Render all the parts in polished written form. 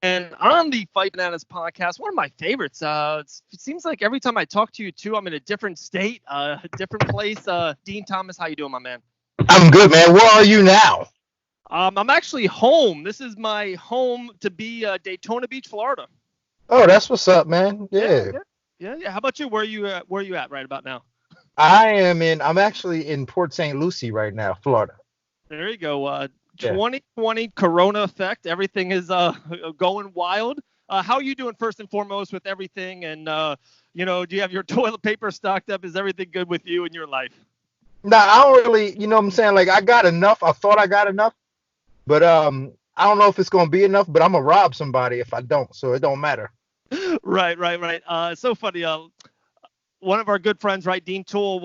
And on the Fight Bananas podcast, one of my favorites. It seems like every time I talk to you, too, I'm in a different state, a different place. Dean Thomas, how you doing, my man? I'm good, man. Where are you now? I'm actually home. This is my home to be Daytona Beach, Florida. Oh, that's what's up, man. Yeah, Yeah. yeah, yeah, yeah. How about you? Where are you at right about now? I'm actually in Port St. Lucie right now, Florida. There you go. Yeah. 2020 Corona effect. Everything is going wild. How are you doing first and foremost with everything? And do you have your toilet paper stocked up? Is everything good with you in your life? Now, I don't really, you know what I'm saying? Like, I got enough. I thought I got enough, but I don't know if it's gonna be enough, but I'm gonna rob somebody if I don't, so it don't matter. Right, right, right. It's so funny. One of our good friends, right, Dean Toole,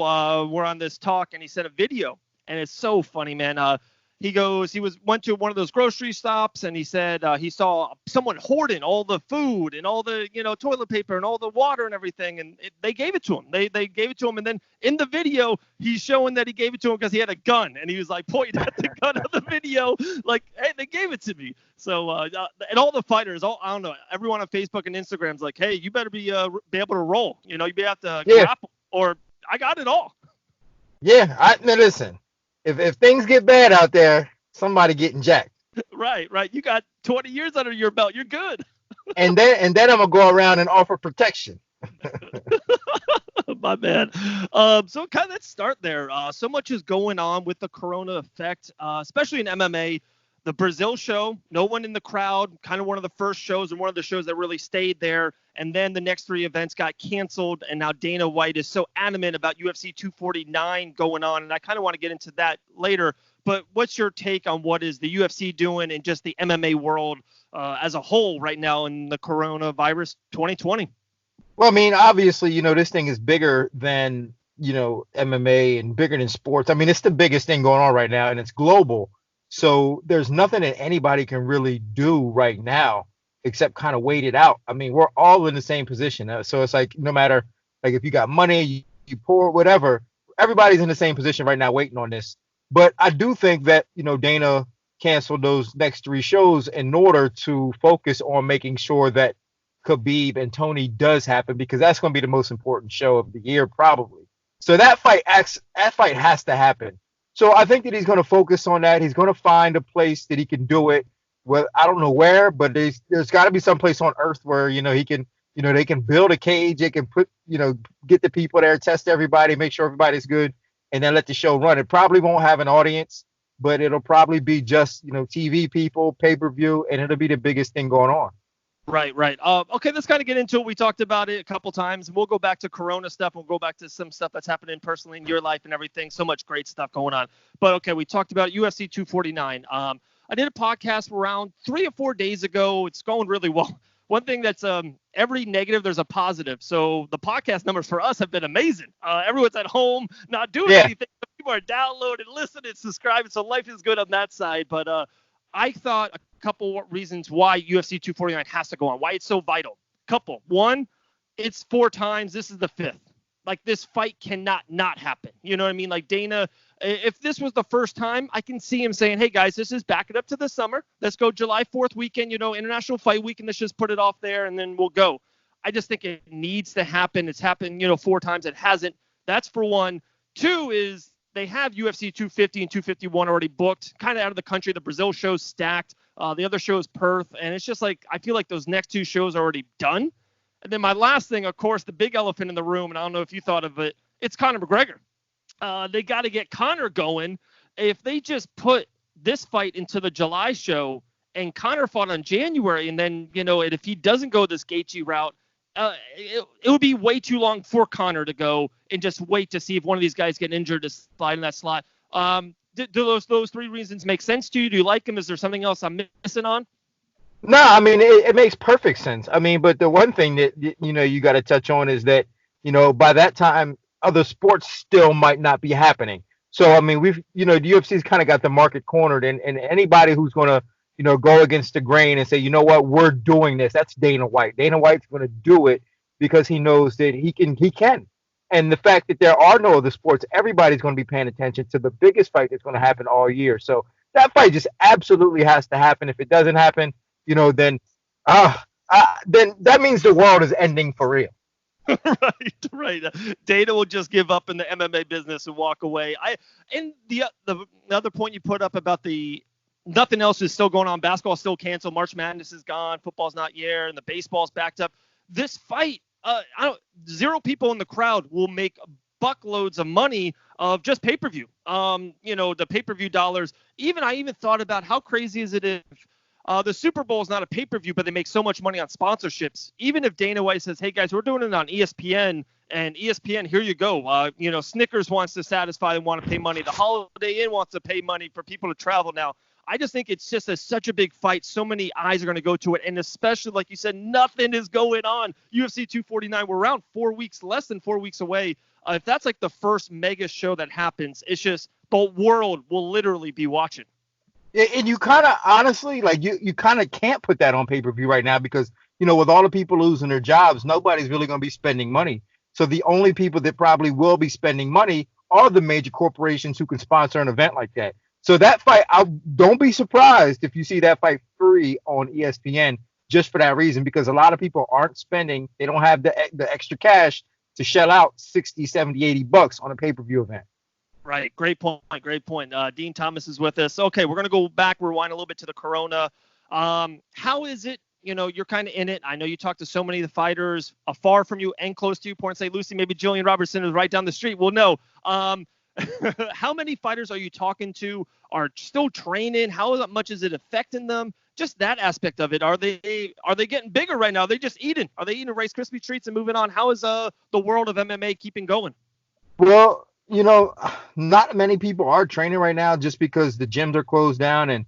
we're on this talk, and he sent a video, and it's so funny, man. Went to one of those grocery stops, and he said he saw someone hoarding all the food and all the toilet paper and all the water and everything, and they gave it to him. They gave it to him, and then in the video he's showing that he gave it to him because he had a gun, and he was like pointing at the gun of the video, like, hey, they gave it to me. So and all the fighters, I don't know, everyone on Facebook and Instagram's like, hey, you better be able to roll. You have to grapple, or I got it all. Yeah, now listen. If things get bad out there, somebody getting jacked. Right, right. You got 20 years under your belt. You're good. And then I'm gonna go around and offer protection. My man. So kind of let's start there. So much is going on with the Corona effect, especially in MMA. The Brazil show, no one in the crowd, kind of one of the first shows and one of the shows that really stayed there. And then the next three events got canceled. And now Dana White is so adamant about UFC 249 going on. And I kind of want to get into that later. But what's your take on what is the UFC doing and just the MMA world as a whole right now in the coronavirus 2020? Well, I mean, obviously, this thing is bigger than, MMA and bigger than sports. I mean, it's the biggest thing going on right now, and it's global. So there's nothing that anybody can really do right now except kind of wait it out. I mean, we're all in the same position. So it's like no matter, like, if you got money, you poor, whatever, everybody's in the same position right now waiting on this. But I do think that, Dana canceled those next three shows in order to focus on making sure that Khabib and Tony does happen, because that's going to be the most important show of the year, probably. So that fight has to happen. So I think that he's going to focus on that. He's going to find a place that he can do it. Well, I don't know where, but there's got to be some place on earth where, he can, they can build a cage. They can put, get the people there, test everybody, make sure everybody's good, and then let the show run. It probably won't have an audience, but it'll probably be just, TV people, pay-per-view, and it'll be the biggest thing going on. Right, right. Okay, let's kind of get into it. We talked about it a couple times. We'll go back to Corona stuff. We'll go back to some stuff that's happening personally in your life and everything. So much great stuff going on. But, okay, we talked about UFC 249. I did a podcast around 3 or 4 days ago. It's going really well. One thing that's every negative, there's a positive. So the podcast numbers for us have been amazing. Everyone's at home, not doing anything. People are downloading, listening, subscribing. So life is good on that side. But I thought a couple reasons why UFC 249 has to go on, why it's so vital. Couple. One, it's 4 times. This is the 5th. Like, this fight cannot not happen. You know what I mean? Like, Dana, if this was the first time, I can see him saying, hey, guys, this is back it up to the summer. Let's go July 4th weekend, International Fight Week, and let's just put it off there, and then we'll go. I just think it needs to happen. It's happened, 4 times. It hasn't. That's for one. 2 is they have UFC 250 and 251 already booked, kind of out of the country. The Brazil show's stacked. The other show is Perth. And it's just like, I feel like those next 2 shows are already done. And then my last thing, of course, the big elephant in the room, and I don't know if you thought of it, it's Conor McGregor. They got to get Conor going. If they just put this fight into the July show and Conor fought on January, and then, and if he doesn't go this Gaethje route, it would be way too long for Conor to go and just wait to see if one of these guys get injured to slide in that slot. Do those 3 reasons make sense to you? Do you like them? Is there something else I'm missing on? No, I mean, it makes perfect sense. I mean, but the one thing that, you got to touch on is that, by that time, other sports still might not be happening. So, I mean, the UFC's kind of got the market cornered, and anybody who's going to, go against the grain and say, you know what, we're doing this. That's Dana White. Dana White's going to do it because he knows that he can. And the fact that there are no other sports, everybody's going to be paying attention to the biggest fight that's going to happen all year. So that fight just absolutely has to happen. If it doesn't happen, then Then that means the world is ending for real. Right. Dana will just give up in the MMA business and walk away. And the other point you put up about the nothing else is still going on. Basketball still canceled. March Madness is gone. Football's not here, and the baseball's backed up. This fight, zero people in the crowd will make buckloads of money of just pay-per-view. The pay-per-view dollars. I even thought about how crazy is it if the Super Bowl is not a pay-per-view, but they make so much money on sponsorships. Even if Dana White says, hey, guys, we're doing it on ESPN, and ESPN, here you go. Snickers wants to satisfy and want to pay money. The Holiday Inn wants to pay money for people to travel now. I just think it's just such a big fight. So many eyes are going to go to it. And especially, like you said, nothing is going on. UFC 249, we're around less than 4 weeks away. If that's like the first mega show that happens, it's just the world will literally be watching. And you kind of honestly, like you kind of can't put that on pay-per-view right now because, with all the people losing their jobs, nobody's really going to be spending money. So the only people that probably will be spending money are the major corporations who can sponsor an event like that. So that fight, don't be surprised if you see that fight free on ESPN just for that reason, because a lot of people aren't spending. They don't have the extra cash to shell out 60, 70, 80 bucks on a pay-per-view event. Right. Great point. Dean Thomas is with us. Okay, we're going to go back, rewind a little bit to the Corona. How is it? You're kind of in it. I know you talk to so many of the fighters far from you and close to you. Port St. Lucie, maybe Jillian Robertson is right down the street. Well, no. How many fighters are you talking to? Are still training? How much is it affecting them? Just that aspect of it. Are they getting bigger right now? Are they just eating? Are they eating Rice Krispie treats and moving on? How is the world of MMA keeping going? Well, not many people are training right now just because the gyms are closed down, and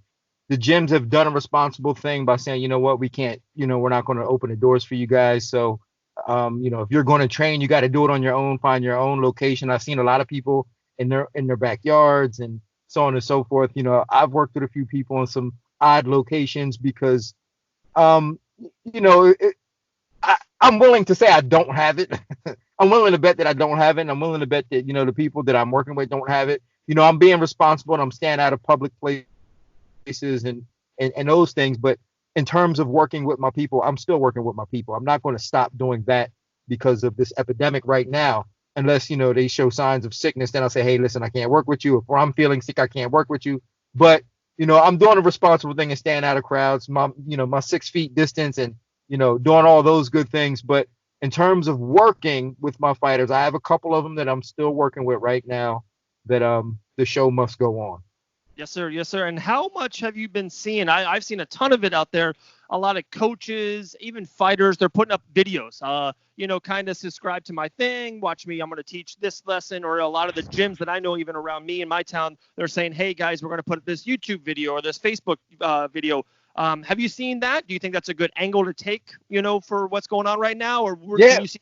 the gyms have done a responsible thing by saying, you know what, we can't, we're not going to open the doors for you guys. So, if you're going to train, you got to do it on your own, find your own location. I've seen a lot of people in their backyards and so on and so forth. I've worked with a few people in some odd locations because, I'm willing to say I don't have it. I'm willing to bet that I don't have it. And I'm willing to bet that, the people that I'm working with don't have it. I'm being responsible and I'm staying out of public places and those things. But in terms of working with my people, I'm still working with my people. I'm not going to stop doing that because of this epidemic right now, unless, they show signs of sickness. Then I'll say, hey, listen, I can't work with you. If I'm feeling sick, I can't work with you. But, I'm doing a responsible thing and staying out of crowds, my 6 feet distance and, doing all those good things. But in terms of working with my fighters, I have a couple of them that I'm still working with right now that the show must go on. Yes, sir. Yes, sir. And how much have you been seeing? I've seen a ton of it out there. A lot of coaches, even fighters, they're putting up videos, kind of subscribe to my thing, watch me, I'm going to teach this lesson. Or a lot of the gyms that I know, even around me in my town, they're saying, hey, guys, we're going to put this YouTube video or this Facebook video. Have you seen that? Do you think that's a good angle to take, for what's going on right now? Or can you see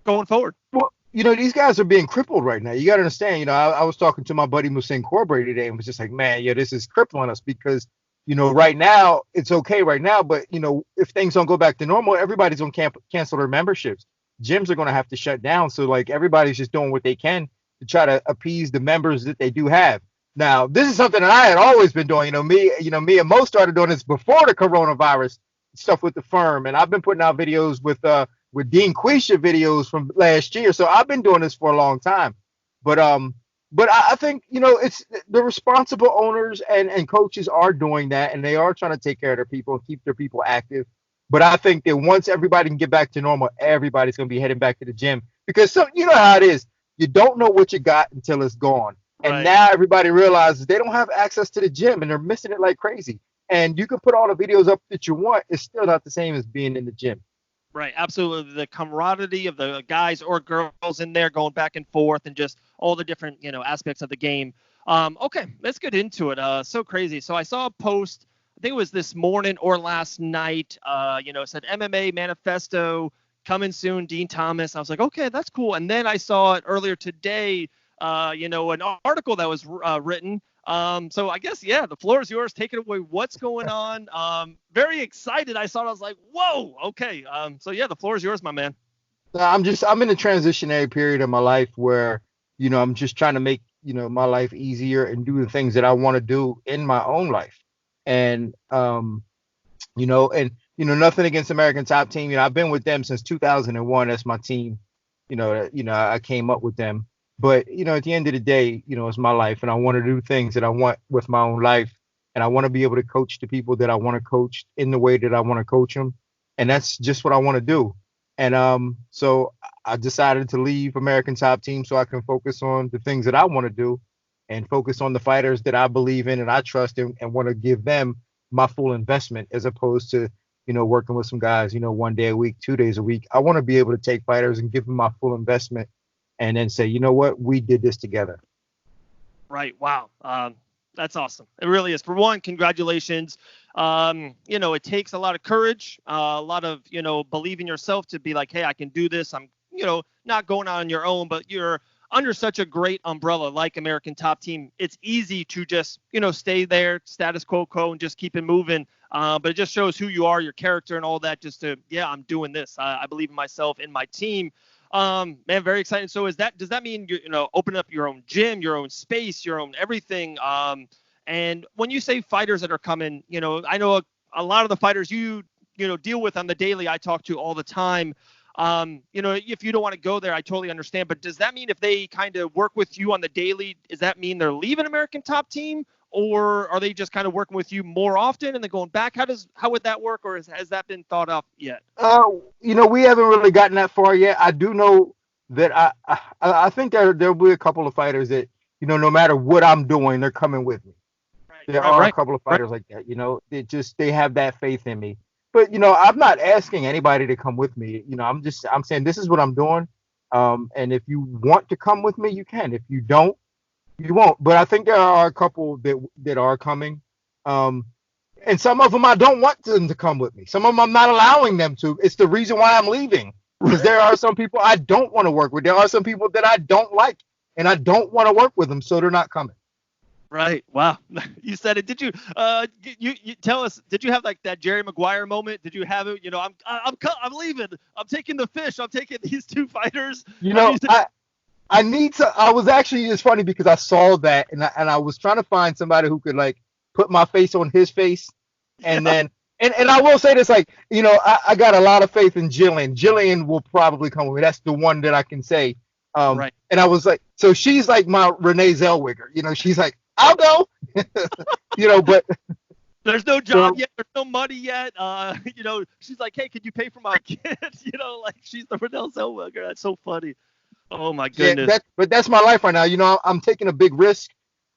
going forward? Well, these guys are being crippled right now. You got to understand, I was talking to my buddy Musin Corbray today and was just like, man, this is crippling us because, right now it's okay right now. But, if things don't go back to normal, everybody's going to cancel their memberships. Gyms are going to have to shut down. So like everybody's just doing what they can to try to appease the members that they do have. Now, this is something that I had always been doing. Me and Mo started doing this before the coronavirus stuff with the firm. And I've been putting out videos with Dean Quisha videos from last year. So I've been doing this for a long time. But I think, it's the responsible owners and coaches are doing that. And they are trying to take care of their people and keep their people active. But I think that once everybody can get back to normal, everybody's going to be heading back to the gym. Because you know how it is. You don't know what you got until it's gone. And now everybody realizes they don't have access to the gym and they're missing it like crazy. And you can put all the videos up that you want. It's still not the same as being in the gym. Right. Absolutely. The camaraderie of the guys or girls in there going back and forth and just all the different, aspects of the game. Okay, let's get into it. So crazy. So I saw a post, I think it was this morning or last night, it said MMA Manifesto coming soon, Dean Thomas. I was like, okay, that's cool. And then I saw it earlier today, an article that was written. So I guess, the floor is yours. Take it away. What's going on? Very excited. I saw it. I was like, whoa. Okay. The floor is yours, my man. I'm in a transitionary period of my life where, I'm just trying to make, my life easier and do the things that I want to do in my own life. And, and nothing against American Top Team. I've been with them since 2001. That's my team. I came up with them. But, at the end of the day, it's my life and I want to do things that I want with my own life. And I want to be able to coach the people that I want to coach in the way that I want to coach them. And that's just what I want to do. And so I decided to leave American Top Team so I can focus on the things that I want to do and focus on the fighters that I believe in and I trust in and want to give them my full investment as opposed to, working with some guys, 1 day a week, 2 days a week. I want to be able to take fighters and give them my full investment and then say, you know what, we did this together. Right. Wow. That's awesome. It really is. For one, congratulations. It takes a lot of courage, a lot of, believe in yourself to be like, hey, I can do this. I'm, not going out on your own, but you're under such a great umbrella like American Top Team. It's easy to just, stay there, status quo, and just keep it moving. But it just shows who you are, your character and all that, just to, yeah, I'm doing this. I believe in myself and my team. Man, very exciting. So does that mean you open up your own gym, your own space, your own everything? And when you say fighters that are coming, I know a lot of the fighters you deal with on the daily, I talk to all the time. If you don't want to go there, I totally understand. But does that mean if they kind of work with you on the daily, does that mean they're leaving American Top Team? Or are they just kind of working with you more often and then going back? How would that work? Or has that been thought up yet? We haven't really gotten that far yet. I do know that I think there'll be a couple of fighters that, no matter what I'm doing, they're coming with me. There are a couple of fighters like that, they have that faith in me. But, I'm not asking anybody to come with me. I'm saying this is what I'm doing. And if you want to come with me, you can. If you don't, you won't. But I think there are a couple that are coming. And some of them I don't want them to come with me. Some of them I'm not allowing them to. It's the reason why I'm leaving. Because there are some people I don't want to work with. There are some people that I don't like. And I don't want to work with them. So they're not coming. Right. Wow. You said it. Did you you tell us, did you have like that Jerry Maguire moment? Did you have it? I'm leaving. I'm taking the fish. I'm taking these two fighters. I need to. I was actually, it's funny because I saw that and I was trying to find somebody who could like put my face on his face. And then, and I will say this, like, I got a lot of faith in Jillian. Jillian will probably come with me. That's the one that I can say. Right. And I was like, so she's like my Renee Zellweger. She's like, I'll go. But there's no job yet. There's no money yet. She's like, hey, could you pay for my kid? Like she's the Renee Zellweger. That's so funny. Oh my goodness. Yeah, but that's my life right now. I'm taking a big risk.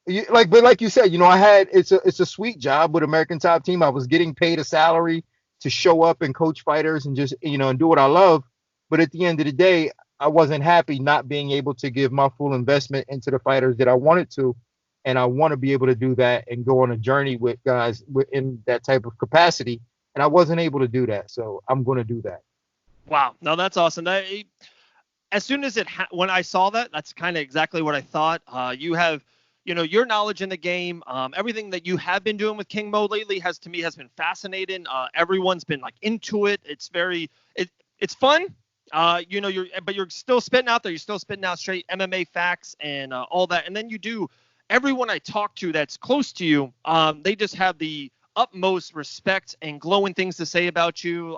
But like you said, it's a sweet job with American Top Team. I was getting paid a salary to show up and coach fighters and just, and do what I love. But at the end of the day, I wasn't happy not being able to give my full investment into the fighters that I wanted to. And I want to be able to do that and go on a journey with guys in that type of capacity. And I wasn't able to do that. So I'm going to do that. Wow. No, that's awesome. As soon as when I saw that, that's kind of exactly what I thought. You have, your knowledge in the game. Everything that you have been doing with King Mo lately has been fascinating. Everyone's been like into it. It's it's fun. You're still spitting out there. You're still spitting out straight MMA facts and all that. And then everyone I talk to that's close to you, they just have the utmost respect and glowing things to say about you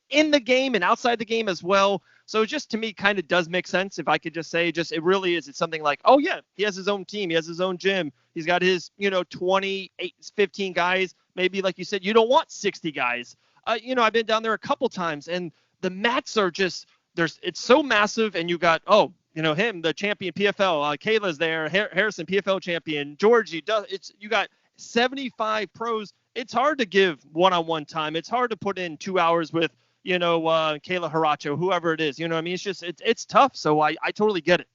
in the game and outside the game as well. So just to me kind of does make sense if I could just say it really is. It's something like, oh yeah, he has his own team. He has his own gym. He's got his, 28, 15 guys. Maybe like you said, you don't want 60 guys. I've been down there a couple times and the mats are just, it's so massive and you got, him, the champion PFL, Kayla's there, Harrison, PFL champion, Georgie, you got 75 pros. It's hard to give one-on-one time. It's hard to put in 2 hours with, Kayla Haracho, whoever it is. You know what I mean? It's just, it's tough. So I totally get it.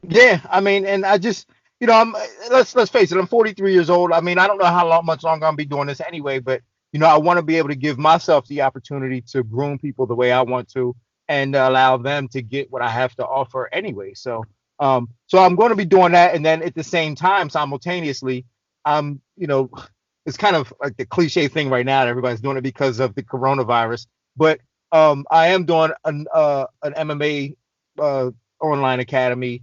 Yeah. I mean, and I just, let's face it, I'm 43 years old. I mean, I don't know how much longer I'm going to be doing this anyway, but, I want to be able to give myself the opportunity to groom people the way I want to and allow them to get what I have to offer anyway. So I'm going to be doing that. And then at the same time, simultaneously, it's kind of like the cliche thing right now. Everybody's doing it because of the coronavirus. But I am doing an MMA online academy.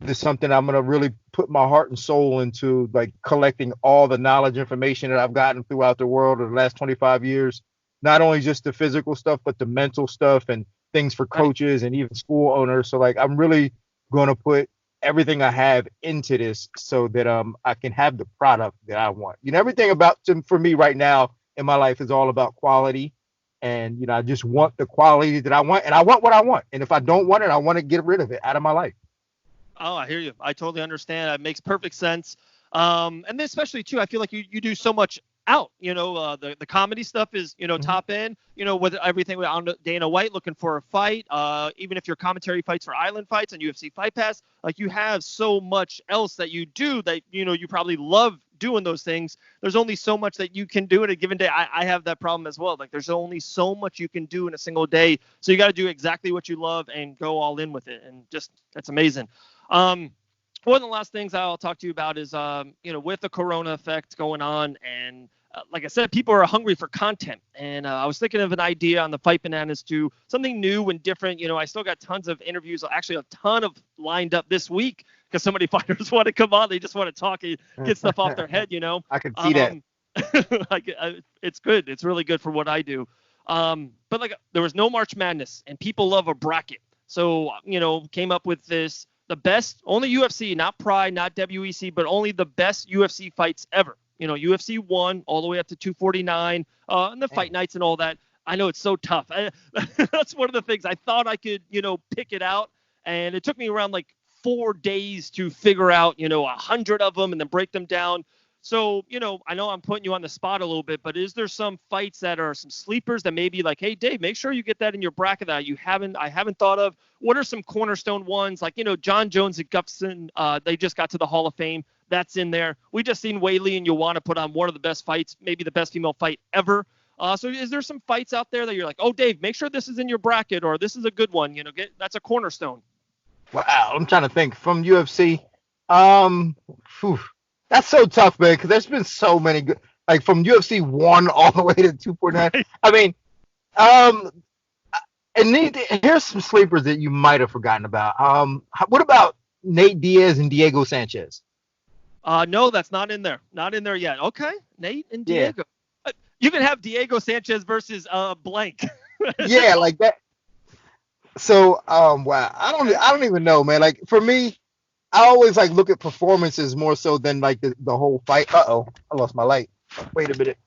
This is something I'm going to really put my heart and soul into, like collecting all the knowledge information that I've gotten throughout the world over the last 25 years not only just the physical stuff, but the mental stuff and things for coaches and even school owners. So like I'm really going to put everything I have into this so that I can have the product that I want. Everything for me right now in my life is all about quality. And I just want the quality that I want, and I want what I want. And if I don't want it, I want to get rid of it out of my life. Oh, I hear you. I totally understand. It makes perfect sense. And then especially too, I feel like you do so much out. The comedy stuff is top end. With everything with Dana White looking for a fight. Even if your commentary fights for Island Fights on UFC Fight Pass, like you have so much else that you do that you probably love doing those things. There's only so much that you can do in a given day. I have that problem as well. Like there's only so much you can do in a single day. So you got to do exactly what you love and go all in with it. And just that's amazing. One of the last things I'll talk to you about is, with the Corona effect going on, and like I said, people are hungry for content. And I was thinking of an idea on the Fight Bananas to something new and different. I still got tons of interviews, actually a ton of lined up this week because so many fighters want to come on. They just want to talk and get stuff off their head, I can see that. It's good. It's really good for what I do. But like there was no March Madness and people love a bracket. So, came up with this. The best, only UFC, not Pride, not WEC, but only the best UFC fights ever. UFC 1 all the way up to 249, and the fight nights and all that. I know it's so tough. That's one of the things I thought I could, pick it out. And it took me around like 4 days to figure out, 100 of them and then break them down. So, I know I'm putting you on the spot a little bit, but is there some fights that are some sleepers that maybe like, hey, Dave, make sure you get that in your bracket that I haven't thought of? What are some cornerstone ones? Like, John Jones and Gustafson, they just got to the Hall of Fame. That's in there. We just seen Weili and Joanna put on one of the best fights, maybe the best female fight ever. So is there some fights out there that you're like, oh, Dave, make sure this is in your bracket or this is a good one, that's a cornerstone? Wow, I'm trying to think from UFC. That's so tough, man, because there's been so many good, like from UFC 1 all the way to 249. I mean, and here's some sleepers that you might have forgotten about. What about Nate Diaz and Diego Sanchez? No, that's not in there. Not in there yet. Okay, Nate and Diego. Yeah. You can have Diego Sanchez versus blank. Yeah, like that. So, wow, I don't even know, man. Like for me, I always like look at performances more so than like the whole fight. I lost my light. Wait a minute.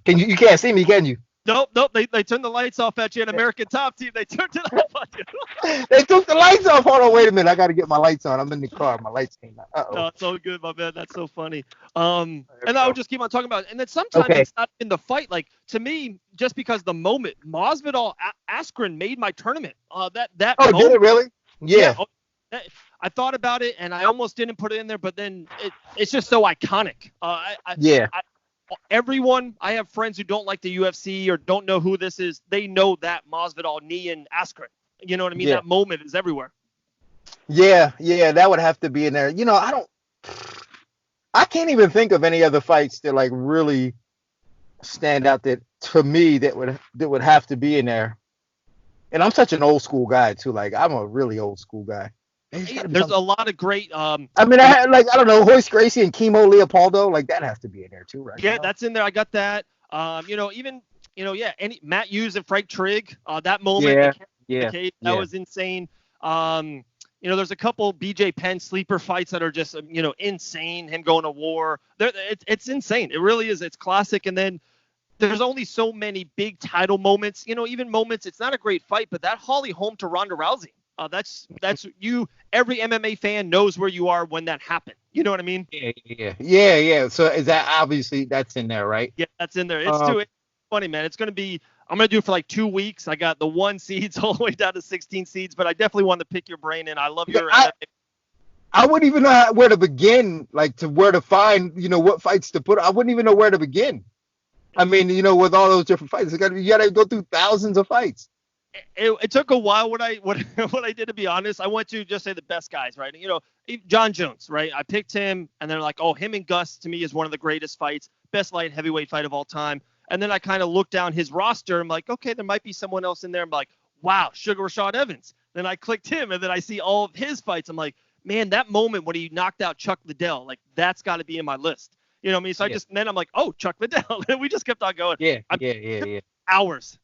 You can't see me, can you? Nope. They turned the lights off at you at American Top Team. They turned it off on you. They took the lights off. Hold on, wait a minute. I got to get my lights on. I'm in the car. My lights came out. No, it's all good, my man. That's so funny. And I would just keep on talking about it. And then sometimes it's not in the fight. Like to me, just because the moment Masvidal Askren made my tournament. That moment, did it really? Yeah. I thought about it and I almost didn't put it in there, but then it's just so iconic. Everyone, I have friends who don't like the UFC or don't know who this is. They know that Masvidal knee and Askren. You know what I mean? Yeah. That moment is everywhere. Yeah, that would have to be in there. I can't even think of any other fights that like really stand out that to me that would have to be in there. And I'm such an old school guy too. Like I'm a really old school guy. There's a lot of great. I don't know, Hoist Gracie and Kimo Leopoldo, like that has to be in there too, right? Yeah, that's in there. I got that. Any Matt Hughes and Frank Trigg, that moment. That was insane. There's a couple BJ Penn sleeper fights that are just insane. Him going to war, it's insane. It really is. It's classic. And then there's only so many big title moments. Even moments. It's not a great fight, but that Holly Holm to Ronda Rousey. That's you. Every MMA fan knows where you are when that happened. You know what I mean? Yeah. So is that obviously that's in there, right? Yeah, that's in there. It's funny, man. I'm gonna do it for like 2 weeks. I got the 1 seeds all the way down to 16 seeds, but I definitely want to pick your brain, and I love your. I wouldn't even know where to begin, like to where to find, what fights to put. I wouldn't even know where to begin. I mean, with all those different fights, you gotta go through thousands of fights. It took a while what I did, to be honest. I went to just say the best guys, right? John Jones, right? I picked him, and they're like, oh, him and Gus to me is one of the greatest fights, best light heavyweight fight of all time. And then I kind of looked down his roster. I'm like, okay, there might be someone else in there. I'm like, wow, Sugar Rashad Evans. Then I clicked him, and then I see all of his fights. I'm like, man, that moment when he knocked out Chuck Liddell, like that's got to be in my list. You know what I mean? So then I'm like, oh, Chuck Liddell. And we just kept on going. Yeah. hours.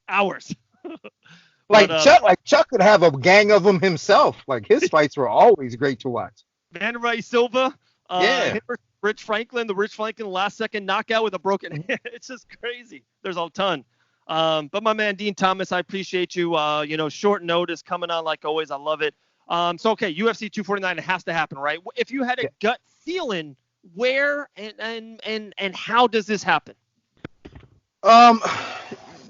Like But, Chuck could have a gang of them himself. Like his fights were always great to watch. Vanderlei Silva, Yeah. Rich Franklin, the Rich Franklin last second knockout with a broken hand. It's just crazy. There's a ton. But my man Dean Thomas, I appreciate you. Short notice coming on like always. I love it. Okay, UFC 249, it has to happen, right? If you had a gut feeling, where and how does this happen? I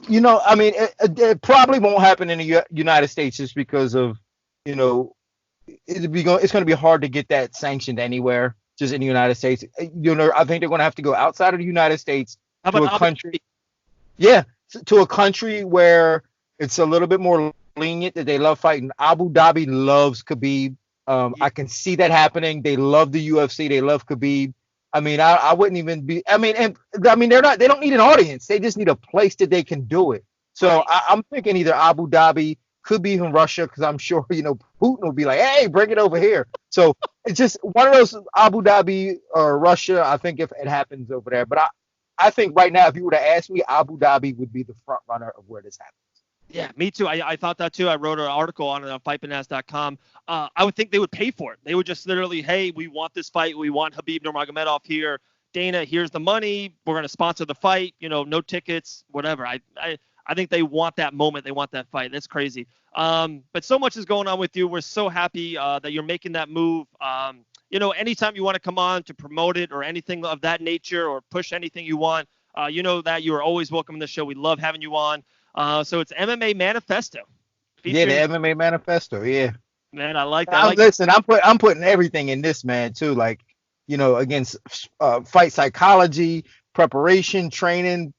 mean, it probably won't happen in the United States just because of, it's going to be hard to get that sanctioned anywhere, just in the United States. I think they're going to have to go outside of the United States to a country. Yeah, to a country where it's a little bit more lenient, that they love fighting. Abu Dhabi loves Khabib. I can see that happening. They love the UFC. They love Khabib. I mean, I wouldn't even be. I mean, they don't need an audience. They just need a place that they can do it. So I'm thinking either Abu Dhabi, could be even Russia, because I'm sure Putin will be like, hey, bring it over here. So it's just one of those, Abu Dhabi or Russia. I think if it happens over there, but I think right now, if you were to ask me, Abu Dhabi would be the front runner of where this happens. Yeah, me too. I thought that too. I wrote an article on it on fightbananas.com. I would think they would pay for it. They would just literally, hey, we want this fight. We want Khabib Nurmagomedov here. Dana, here's the money. We're going to sponsor the fight. No tickets, whatever. I think they want that moment. They want that fight. That's crazy. But so much is going on with you. We're so happy that you're making that move. Anytime you want to come on to promote it or anything of that nature or push anything you want, that you are always welcome in the show. We love having you on. So it's MMA Manifesto. Yeah, the MMA Manifesto. Yeah. Man, I like that. Listen, I'm putting everything in this, man, too. Like, against fight psychology, preparation, training,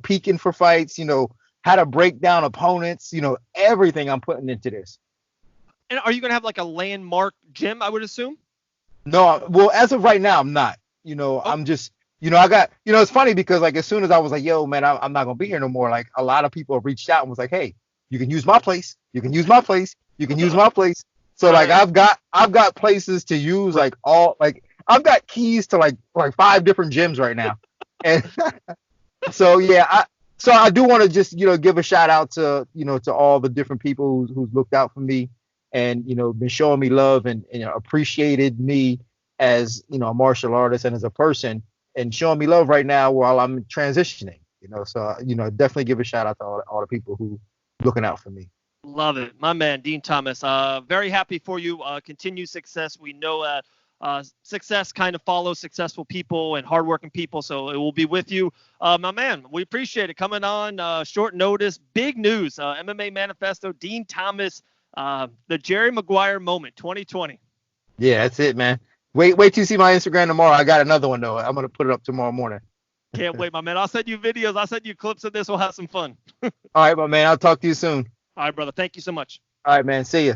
peaking for fights, how to break down opponents, everything I'm putting into this. And are you going to have like a landmark gym, I would assume? No, well, as of right now, I'm not. I'm just, I got, it's funny because like as soon as I was like, yo, man, I'm not gonna be here no more. Like a lot of people have reached out and was like, hey, you can use my place. You can use my place. You can use my place. So like I've got places to use, like I've got keys to like 5 different gyms right now. And so yeah, I do want to just give a shout out to to all the different people who's looked out for me and been showing me love and appreciated me as a martial artist and as a person, and showing me love right now while I'm transitioning. So definitely give a shout out to all the people who looking out for me. Love it, my man Dean Thomas. Very happy for you. Continued success. We know that success kind of follows successful people and hardworking people, so it will be with you, my man. We appreciate it coming on short notice. Big news. MMA Manifesto. Dean Thomas. The Jerry Maguire moment, 2020. Yeah, that's it, man. Wait till you see my Instagram tomorrow. I got another one though. I'm gonna put it up tomorrow morning. Can't wait, my man. I'll send you videos. I'll send you clips of this. We'll have some fun. All right, my man. I'll talk to you soon. All right, brother. Thank you so much. All right, man. See ya.